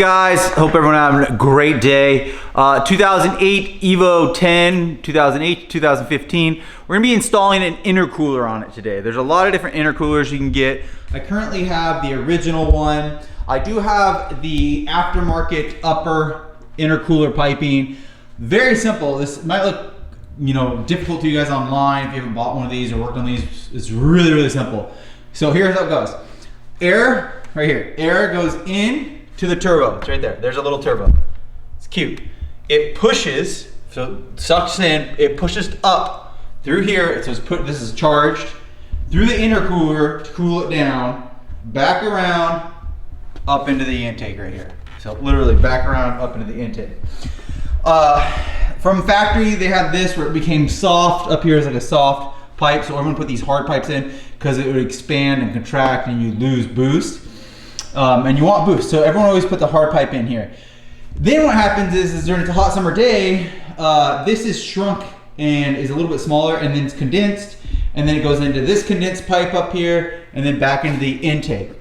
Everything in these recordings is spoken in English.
guys? Hope everyone having a great day. 2008 EVO 10, 2008, 2015. We're gonna be installing an intercooler on it today. There's a lot of different intercoolers you can get. I currently have the original one. I do have the aftermarket upper intercooler piping. Very simple. This might look, difficult to you guys online if you haven't bought one of these or worked on these. It's really, really simple. So here's how it goes. Air, right here. Air goes in to the turbo. It's right there. There's a little turbo. It's cute. It pushes, so sucks in, it pushes up through here. It says this is charged through the intercooler to cool it down, back around, up into the intake right here. So literally back around, up into the intake. From factory, they had this where it became soft. Up here is like a soft pipe, so everyone put these hard pipes in because it would expand and contract and you lose boost. And you want boost, so everyone always put the hard pipe in here. Then what happens is during a hot summer day, this is shrunk and is a little bit smaller, and then it's condensed, and then it goes into this condensed pipe up here, and then back into the intake.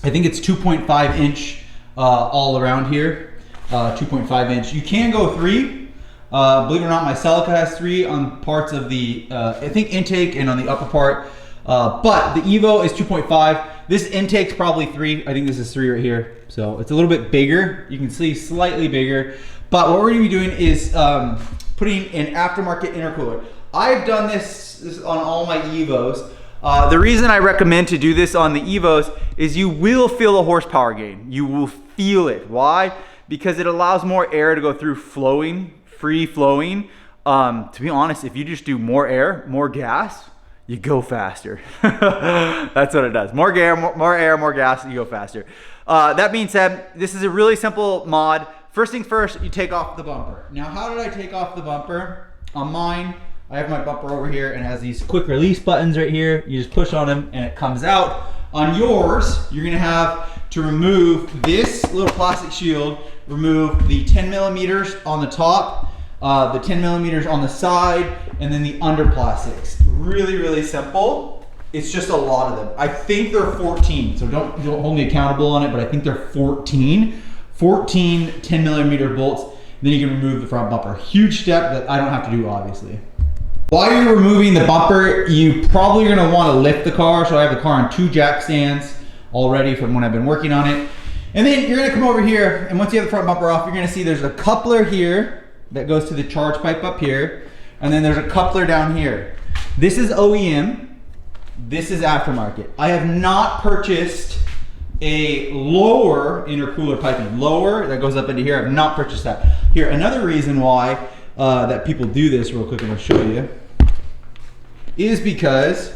I think it's 2.5 inch all around here, 2.5 inch. You can go 3. Believe it or not, my CELICA has 3 on parts of the, I think intake and on the upper part, but the EVO is 2.5. This intake's probably 3. I think this is 3 right here. So it's a little bit bigger. You can see slightly bigger. But what we're gonna be doing is putting an aftermarket intercooler. I've done this on all my EVOs. The reason I recommend to do this on the EVOs is you will feel a horsepower gain. You will feel it. Why? Because it allows more air to go through flowing, free flowing. To be honest, if you just do more air, more gas, you go faster. That's what it does. More air, more gas, you go faster. That being said, this is a really simple mod. First things first, you take off the bumper. Now, how did I take off the bumper? On mine, I have my bumper over here and it has these quick release buttons right here. You just push on them and it comes out. On yours, you're gonna have to remove this little plastic shield, remove the 10 millimeters on the top, the 10 millimeters on the side, and then the under plastics. Really, really simple. It's just a lot of them. I think they're 14, so don't hold me accountable on it, but I think they're 14. 14 10 millimeter bolts, then you can remove the front bumper. Huge step that I don't have to do, obviously. While you're removing the bumper, you probably are gonna wanna lift the car, so I have the car on 2 jack stands already from when I've been working on it. And then you're gonna come over here, and once you have the front bumper off, you're gonna see there's a coupler here that goes to the charge pipe up here, and then there's a coupler down here. This is OEM, this is aftermarket. I have not purchased a lower intercooler piping. Lower, that goes up into here, I've not purchased that. Here, another reason why that people do this, real quick, I'm gonna show you, is because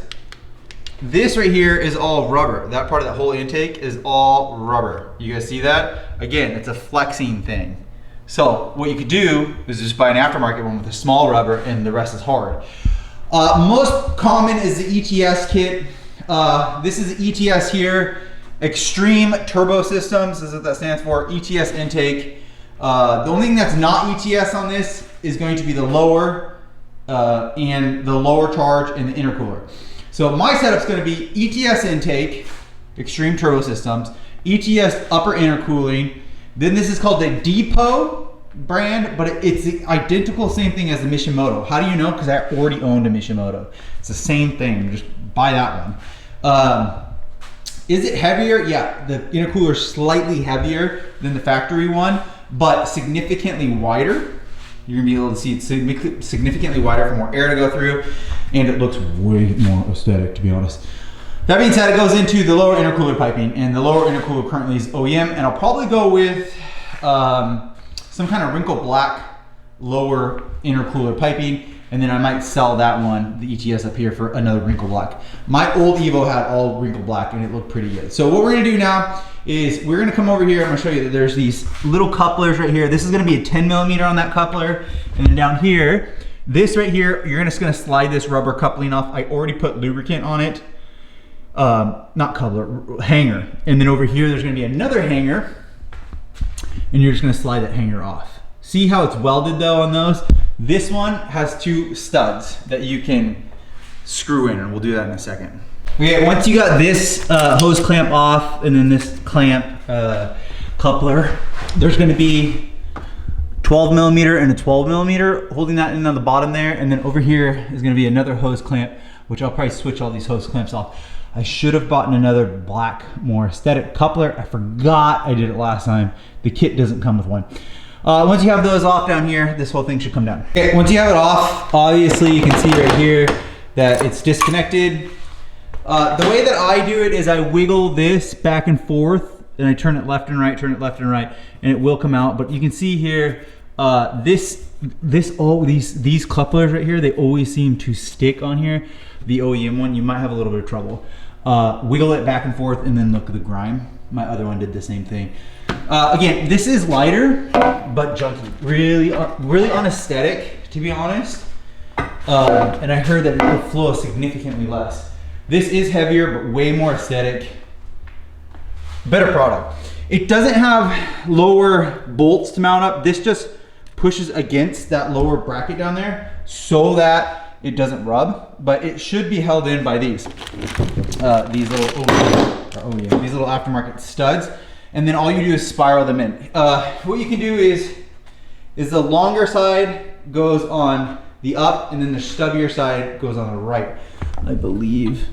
this right here is all rubber. That part of that whole intake is all rubber. You guys see that? Again, it's a flexing thing. So what you could do is just buy an aftermarket one with a small rubber and the rest is hard. Most common is the ETS kit. This is the ETS here. Extreme Turbo Systems is what that stands for, ETS intake. The only thing that's not ETS on this is going to be the lower and the lower charge and the intercooler. So my setup's gonna be ETS intake, Extreme Turbo Systems, ETS upper intercooling. Then this is called the Depot brand, but it's the identical same thing as the Mishimoto. How do you know? Because I already owned a Mishimoto. It's the same thing, just buy that one. Is it heavier? Yeah, the intercooler is slightly heavier than the factory one, but significantly wider. You're gonna be able to see it's significantly wider for more air to go through, and it looks way more aesthetic, to be honest. That being said, it goes into the lower intercooler piping, and the lower intercooler currently is OEM, and I'll probably go with some kind of wrinkle black lower intercooler piping, and then I might sell that one, the ETS up here, for another wrinkle black. My old EVO had all wrinkle black and it looked pretty good. So what we're gonna do now is we're gonna come over here. I'm gonna show you that there's these little couplers right here. This is gonna be a 10 millimeter on that coupler. And then down here, this right here, you're just gonna slide this rubber coupling off. I already put lubricant on it. Not coupler, hanger. And then over here, there's gonna be another hanger, and you're just gonna slide that hanger off. See how it's welded though on those? This one has 2 studs that you can screw in, and we'll do that in a second. Okay, once you got this hose clamp off and then this clamp, coupler. There's gonna be 12 millimeter and a 12 millimeter holding that in on the bottom there. And then over here is gonna be another hose clamp, which I'll probably switch all these hose clamps off. I should have bought another black, more aesthetic coupler. I forgot I did it last time. The kit doesn't come with one. Once you have those off down here, this whole thing should come down. Okay, once you have it off, obviously you can see right here that it's disconnected. The way that I do it is I wiggle this back and forth, and I turn it left and right, turn it left and right, and it will come out. But you can see here, these couplers right here, they always seem to stick on here. The OEM one, you might have a little bit of trouble. Wiggle it back and forth, and then look at the grime. My other one did the same thing. Again, this is lighter, but junky. Really unaesthetic, to be honest. And I heard that it will flow significantly less. This is heavier, but way more aesthetic. Better product. It doesn't have lower bolts to mount up. This just pushes against that lower bracket down there so that it doesn't rub, but it should be held in by these little these little aftermarket studs. And then all you do is spiral them in. What you can do is the longer side goes on the up, and then the stubbier side goes on the right, I believe.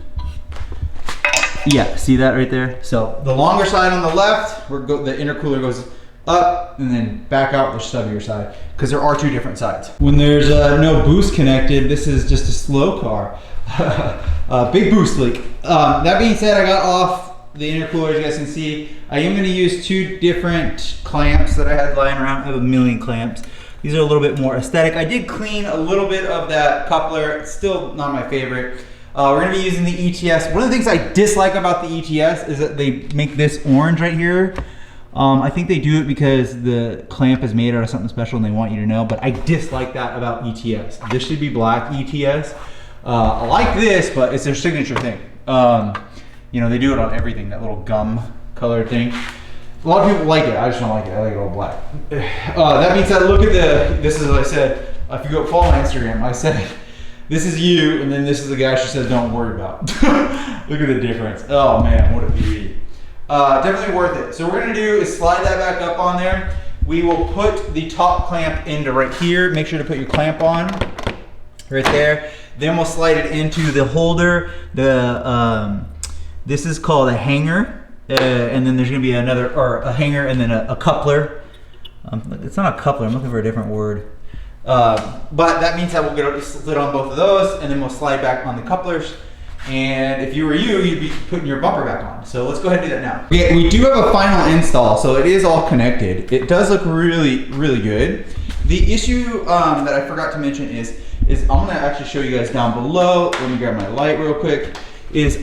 Yeah, see that right there? So the longer side on the left, the intercooler goes up and then back out the stubbier side, because there are two different sides. When there's no boost connected, this is just a slow car. Big boost leak. That being said, I got off the intercooler, as you guys can see. I am going to use two different clamps that I had lying around. I have a million clamps. These are a little bit more aesthetic. I did clean a little bit of that coupler. It's still not my favorite. We're going to be using the ETS. One of the things I dislike about the ETS is that they make this orange right here. I think they do it because the clamp is made out of something special and they want you to know, but I dislike that about ETS. This should be black ETS. I like this, but it's their signature thing. You know, they do it on everything, that little gum color thing. A lot of people like it, I just don't like it. I like it all black. That being said, look at this is what I said. If you go follow my Instagram, I said, this is you, and then this is the guy she says don't worry about. Look at the difference. Oh man, what a beauty. Definitely worth it. So what we're gonna do is slide that back up on there. We will put the top clamp into right here. Make sure to put your clamp on right there. Then we'll slide it into the holder. This is called a hanger. And then there's gonna be a hanger and then a coupler. It's not a coupler, I'm looking for a different word. But that means that we'll get a slit on both of those, and then we'll slide back on the couplers. And if you were you'd be putting your bumper back on. So let's go ahead and do that now. Okay, we do have a final install, so it is all connected. It does look really, really good. The issue that I forgot to mention is I'm gonna actually show you guys down below. Let me grab my light real quick.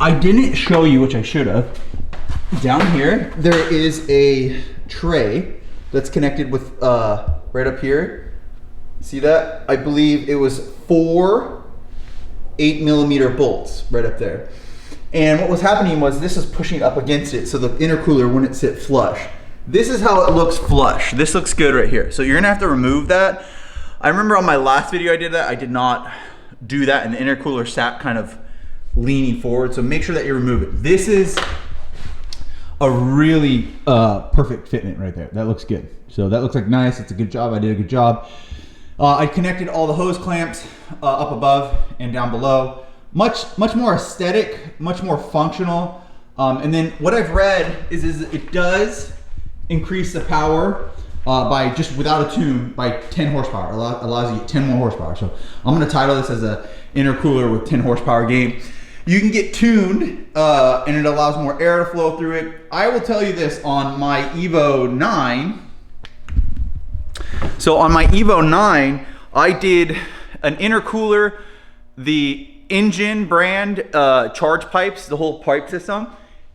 I didn't show you, which I should have. Down here, there is a tray that's connected with right up here. See that? I believe it was 4 8mm bolts right up there. And what was happening was this is pushing up against it so the intercooler wouldn't sit flush. This is how it looks flush. This looks good right here. So you're gonna have to remove that. I remember on my last video I did that. I did not do that, and the intercooler sat kind of leaning forward. So make sure that you remove it. This is a really perfect fitment right there. That looks good. So that looks like nice. It's a good job. I did a good job. I connected all the hose clamps up above and down below. Much more aesthetic, much more functional. And then what I've read is it does increase the power by just without a tune by 10 horsepower. Allows you 10 more horsepower. So I'm gonna title this as a intercooler with 10 horsepower game. You can get tuned and it allows more air to flow through it. I will tell you this, on my EVO 9, so on my EVO 9, I did an intercooler, the engine brand charge pipes, the whole pipe system,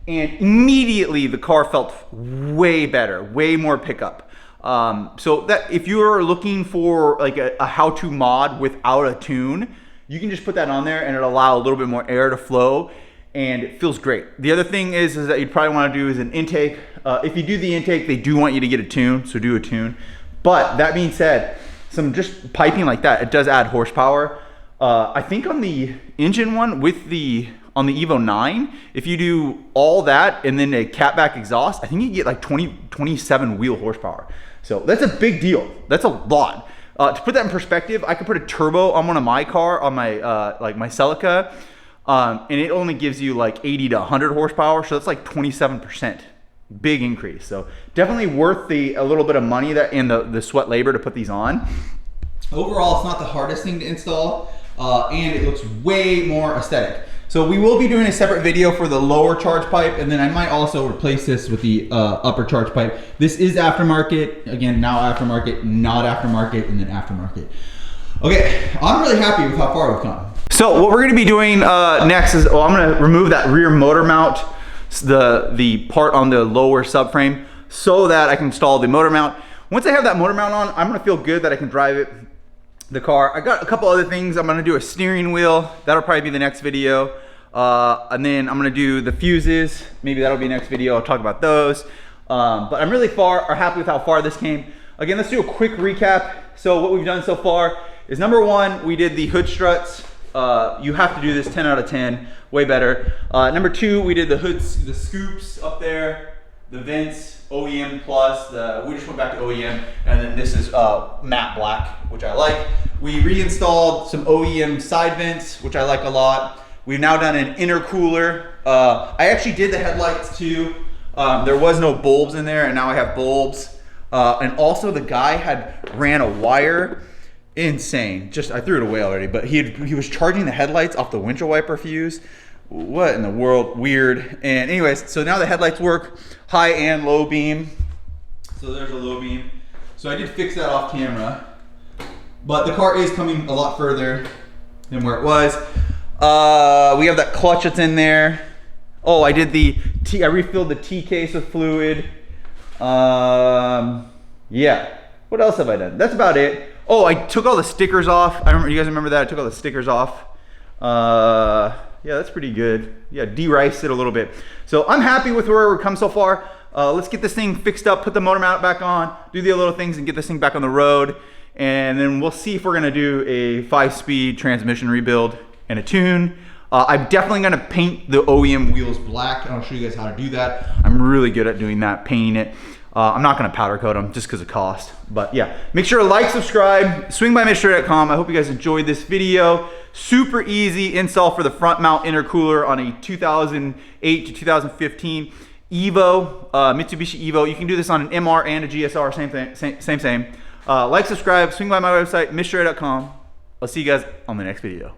and immediately the car felt way better, way more pickup. So that if you are looking for like a how-to mod without a tune, you can just put that on there and it'll allow a little bit more air to flow, and it feels great. The other thing is that you'd probably want to do is an intake. If you do the intake, they do want you to get a tune, so do a tune. But that being said, some just piping like that, it does add horsepower. I think on the engine one with the on the EVO 9, if you do all that and then a catback exhaust, I think you get like 27 wheel horsepower. So that's a big deal. That's a lot. To put that in perspective, I could put a turbo on one of my car, on my like my CELICA, and it only gives you like 80 to 100 horsepower. So that's like 27%. Big increase. So definitely worth a little bit of money that and the sweat labor to put these on. Overall, it's not the hardest thing to install, and it looks way more aesthetic. So we will be doing a separate video for the lower charge pipe, and then I might also replace this with the upper charge pipe. This is aftermarket. Again, now aftermarket, not aftermarket, and then aftermarket. Okay, I'm really happy with how far we've come. So what we're gonna be doing next is, I'm gonna remove that rear motor mount, the part on the lower subframe, so that I can install the motor mount. Once I have that motor mount on, I'm gonna feel good that I can drive the car. I got a couple other things. I'm gonna do a steering wheel. That'll probably be the next video. And then I'm gonna do the fuses. Maybe that'll be next video. I'll talk about those. But I'm really happy with how far this came. Again, let's do a quick recap. So what we've done so far is, number one, we did the hood struts. You have to do this, 10 out of 10, way better. Number two, we did the hoods, the scoops up there, the vents, OEM plus, we just went back to OEM, and then this is matte black, which I like. We reinstalled some OEM side vents, which I like a lot. We've now done an intercooler. I actually did the headlights too. There was no bulbs in there, and now I have bulbs. And also the guy ran a wire, insane. I threw it away already, but he was charging the headlights off the windshield wiper fuse. What in the world? Weird. And anyways, so now the headlights work high and low beam. So there's a low beam. So I did fix that off camera, but the car is coming a lot further than where it was. We have that clutch that's in there. Oh, I did I refilled the T case with fluid. Yeah. What else have I done? That's about it. Oh, I took all the stickers off. You guys remember that? I took all the stickers off. Yeah, that's pretty good. Yeah, de-riced it a little bit. So I'm happy with where we've come so far. Let's get this thing fixed up, put the motor mount back on, do the little things, and get this thing back on the road. And then we'll see if we're gonna do a 5-speed transmission rebuild and a tune. I'm definitely gonna paint the OEM wheels black, and I'll show you guys how to do that. I'm really good at doing that, painting it. I'm not gonna powder coat them just because of cost. But yeah, make sure to like, subscribe, swing by MITSUBISHI.com. I hope you guys enjoyed this video. Super easy install for the front mount intercooler on a 2008 to 2015 EVO, Mitsubishi EVO. You can do this on an MR and a GSR, same thing, same. Like, subscribe, swing by my website, MITSUBISHI.com. I'll see you guys on the next video.